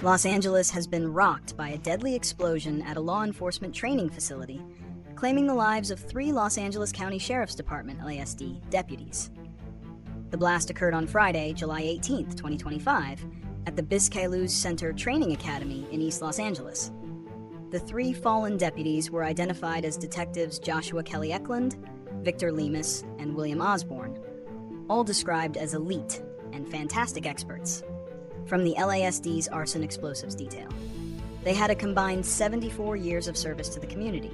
Los Angeles has been rocked by a deadly explosion at a law enforcement training facility, claiming the lives of 3 Los Angeles County Sheriff's Department (LASD) deputies. The blast occurred on Friday, July 18, 2025, at the Biscailuz Center Training Academy in East Los Angeles. The 3 fallen deputies were identified as Detectives Joshua Kelly Eklund, Victor Lemus, and William Osborne, all described as elite and fantastic experts from the LASD's Arson and Explosives detail. They had a combined 74 years of service to the community.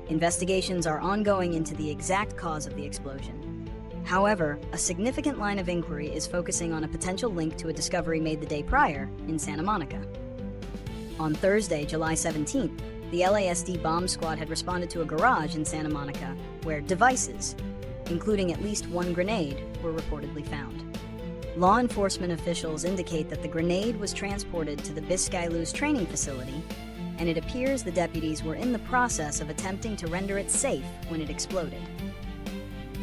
Investigations are ongoing into the exact cause of the explosion. However, a significant line of inquiry is focusing on a potential link to a discovery made the day prior in Santa Monica. On Thursday, July 17th, the LASD bomb squad had responded to a garage in Santa Monica where devices, including at least 1 grenade, were reportedly found. Law enforcement officials indicate that the grenade was transported to the Biscailuz Training Facility, and it appears the deputies were in the process of attempting to render it safe when it exploded.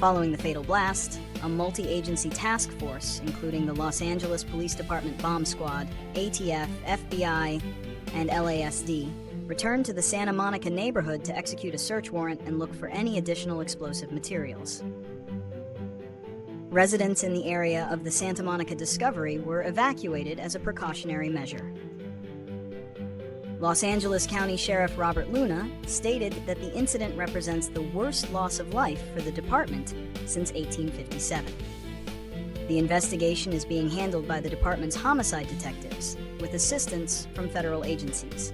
Following the fatal blast, a multi-agency task force, including the Los Angeles Police Department Bomb Squad, ATF, FBI, and LASD, returned to the Santa Monica neighborhood to execute a search warrant and look for any additional explosive materials. Residents in the area of the Santa Monica discovery were evacuated as a precautionary measure. Los Angeles County Sheriff Robert Luna stated that the incident represents the worst loss of life for the department since 1857. The investigation is being handled by the department's homicide detectives, with assistance from federal agencies.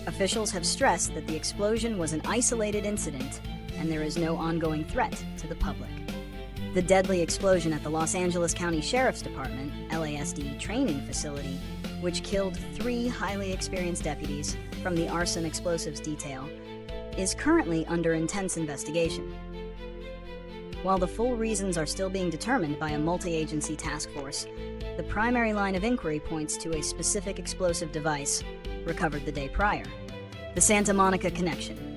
Officials have stressed that the explosion was an isolated incident and there is no ongoing threat to the public. The deadly explosion at the Los Angeles County Sheriff's Department (LASD) training facility, which killed 3 highly experienced deputies from the Arson and Explosives detail, is currently under intense investigation. While the full reasons are still being determined by a multi-agency task force, the primary line of inquiry points to a specific explosive device recovered the day prior: the Santa Monica connection.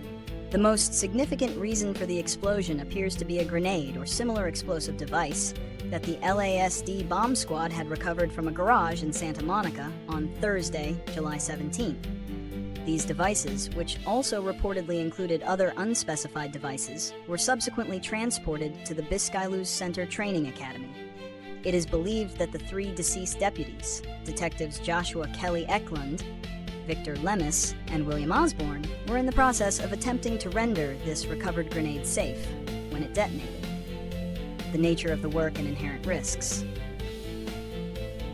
The most significant reason for the explosion appears to be a grenade or similar explosive device that the LASD bomb squad had recovered from a garage in Santa Monica on Thursday, July 17th. These devices, which also reportedly included other unspecified devices, were subsequently transported to the Biscailuz Center Training Academy. It is believed that the 3 deceased deputies, Detectives Joshua Kelly Eklund, Victor Lemus, and William Osborne, were in the process of attempting to render this recovered grenade safe when it detonated. The nature of the work and inherent risks.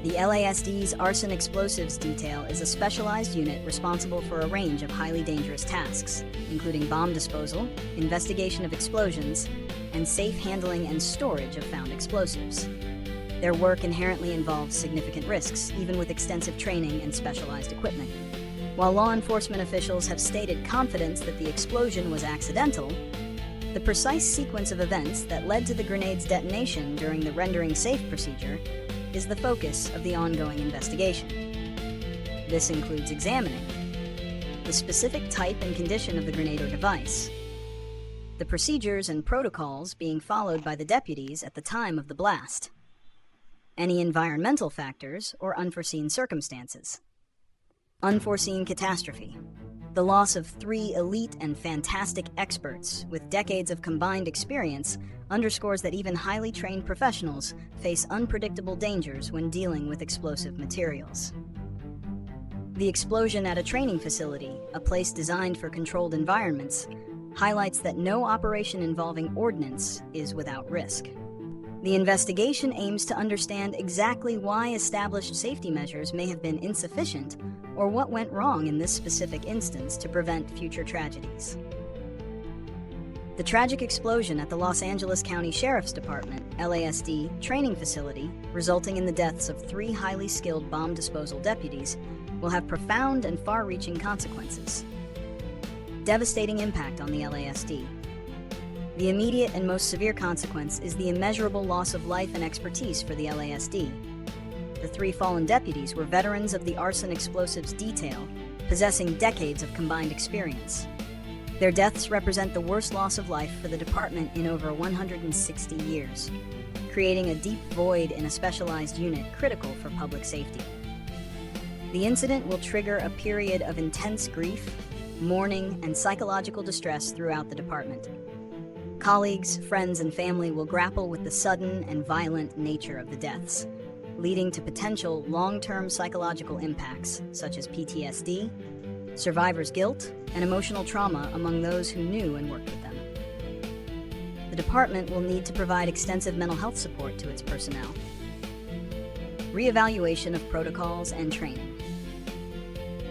The LASD's Arson and Explosives detail is a specialized unit responsible for a range of highly dangerous tasks, including bomb disposal, investigation of explosions, and safe handling and storage of found explosives. Their work inherently involves significant risks, even with extensive training and specialized equipment. While law enforcement officials have stated confidence that the explosion was accidental, the precise sequence of events that led to the grenade's detonation during the rendering safe procedure is the focus of the ongoing investigation. This includes examining the specific type and condition of the grenade or device, the procedures and protocols being followed by the deputies at the time of the blast, any environmental factors or unforeseen circumstances. Unforeseen catastrophe. The loss of 3 elite and fantastic experts with decades of combined experience underscores that even highly trained professionals face unpredictable dangers when dealing with explosive materials. The explosion at a training facility, a place designed for controlled environments, highlights that no operation involving ordnance is without risk. The investigation aims to understand exactly why established safety measures may have been insufficient or what went wrong in this specific instance to prevent future tragedies. The tragic explosion at the Los Angeles County Sheriff's Department (LASD) training facility, resulting in the deaths of 3 highly skilled bomb disposal deputies, will have profound and far-reaching consequences. Devastating impact on the LASD. The immediate and most severe consequence is the immeasurable loss of life and expertise for the LASD. The 3 fallen deputies were veterans of the Arson and Explosives detail, possessing decades of combined experience. Their deaths represent the worst loss of life for the department in over 160 years, creating a deep void in a specialized unit critical for public safety. The incident will trigger a period of intense grief, mourning, and psychological distress throughout the department. Colleagues, friends, and family will grapple with the sudden and violent nature of the deaths, leading to potential long-term psychological impacts such as PTSD, survivor's guilt, and emotional trauma among those who knew and worked with them. The department will need to provide extensive mental health support to its personnel. Reevaluation of protocols and training.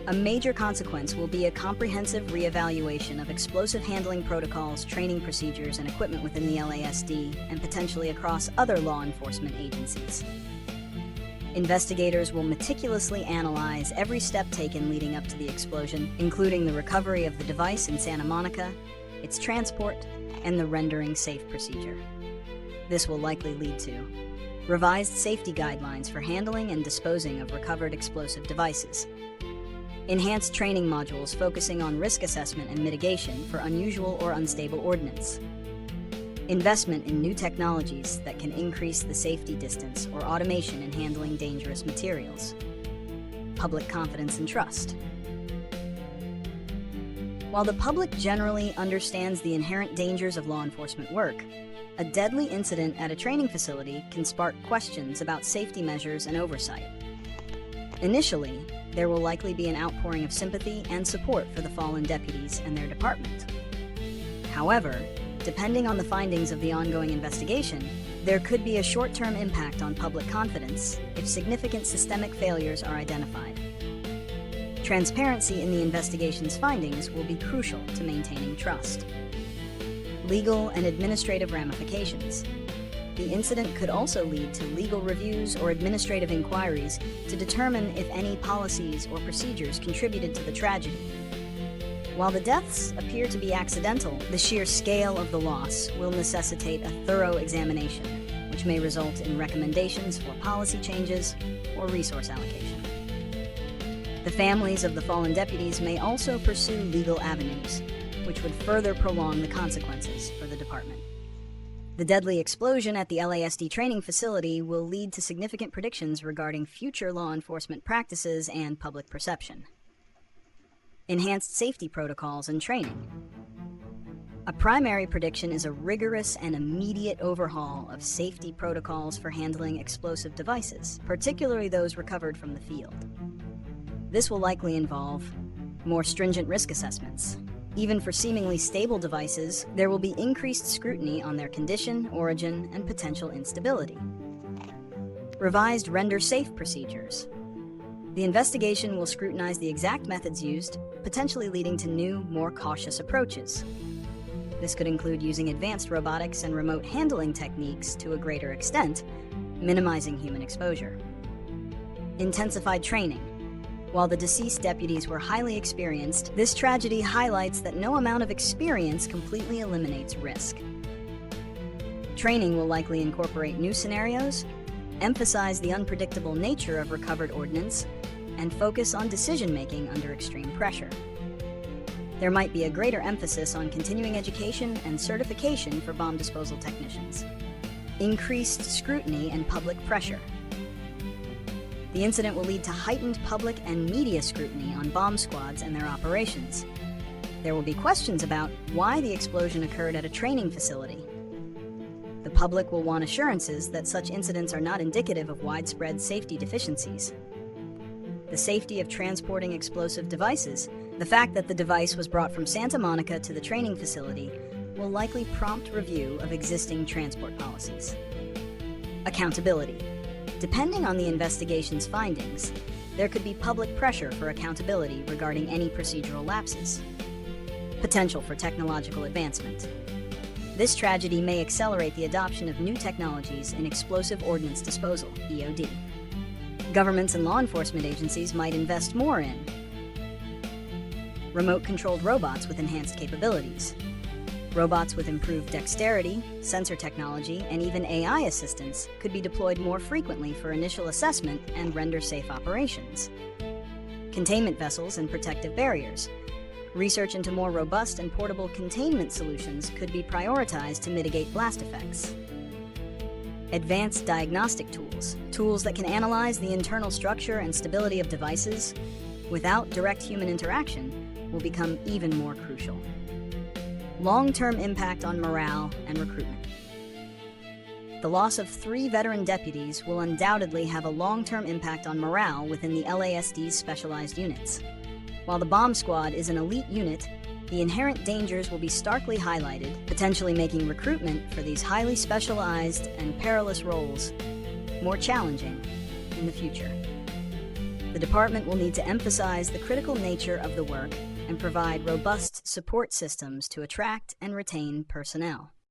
A major consequence will be a comprehensive reevaluation of explosive handling protocols, training procedures, and equipment within the LASD and potentially across other law enforcement agencies. Investigators will meticulously analyze every step taken leading up to the explosion, including the recovery of the device in Santa Monica, its transport, and the rendering safe procedure. This will likely lead to revised safety guidelines for handling and disposing of recovered explosive devices, enhanced training modules focusing on risk assessment and mitigation for unusual or unstable ordnance, investment in new technologies that can increase the safety distance or automation in handling dangerous materials, public confidence and trust. While the public generally understands the inherent dangers of law enforcement work, a deadly incident at a training facility can spark questions about safety measures and oversight. Initially, there will likely be an outpouring of sympathy and support for the fallen deputies and their department. However, depending on the findings of the ongoing investigation, there could be a short-term impact on public confidence if significant systemic failures are identified. Transparency in the investigation's findings will be crucial to maintaining trust. Legal and administrative ramifications. The incident could also lead to legal reviews or administrative inquiries to determine if any policies or procedures contributed to the tragedy. While the deaths appear to be accidental, the sheer scale of the loss will necessitate a thorough examination, which may result in recommendations for policy changes or resource allocation. The families of the fallen deputies may also pursue legal avenues, which would further prolong the consequences for the department. The deadly explosion at the LASD training facility will lead to significant predictions regarding future law enforcement practices and public perception. Enhanced safety protocols and training. A primary prediction is a rigorous and immediate overhaul of safety protocols for handling explosive devices, particularly those recovered from the field. This will likely involve more stringent risk assessments. Even for seemingly stable devices, there will be increased scrutiny on their condition, origin, and potential instability. Revised render-safe procedures. The investigation will scrutinize the exact methods used, potentially leading to new, more cautious approaches. This could include using advanced robotics and remote handling techniques to a greater extent, minimizing human exposure. Intensified training. While the deceased deputies were highly experienced, this tragedy highlights that no amount of experience completely eliminates risk. Training will likely incorporate new scenarios, emphasize the unpredictable nature of recovered ordnance, and focus on decision-making under extreme pressure. There might be a greater emphasis on continuing education and certification for bomb disposal technicians. Increased scrutiny and public pressure. The incident will lead to heightened public and media scrutiny on bomb squads and their operations. There will be questions about why the explosion occurred at a training facility. The public will want assurances that such incidents are not indicative of widespread safety deficiencies. The safety of transporting explosive devices. The fact that the device was brought from Santa Monica to the training facility will likely prompt review of existing transport policies. Accountability. Depending on the investigation's findings, there could be public pressure for accountability regarding any procedural lapses. Potential for technological advancement. This tragedy may accelerate the adoption of new technologies in explosive ordnance disposal, EOD. Governments and law enforcement agencies might invest more in remote-controlled robots with enhanced capabilities. Robots with improved dexterity, sensor technology, and even AI assistance could be deployed more frequently for initial assessment and render-safe operations. Containment vessels and protective barriers. Research into more robust and portable containment solutions could be prioritized to mitigate blast effects. Advanced diagnostic tools, tools that can analyze the internal structure and stability of devices without direct human interaction, will become even more crucial. Long-term impact on morale and recruitment. The loss of 3 veteran deputies will undoubtedly have a long-term impact on morale within the LASD's specialized units. While the bomb squad is an elite unit, the inherent dangers will be starkly highlighted, potentially making recruitment for these highly specialized and perilous roles more challenging in the future. The department will need to emphasize the critical nature of the work and provide robust support systems to attract and retain personnel.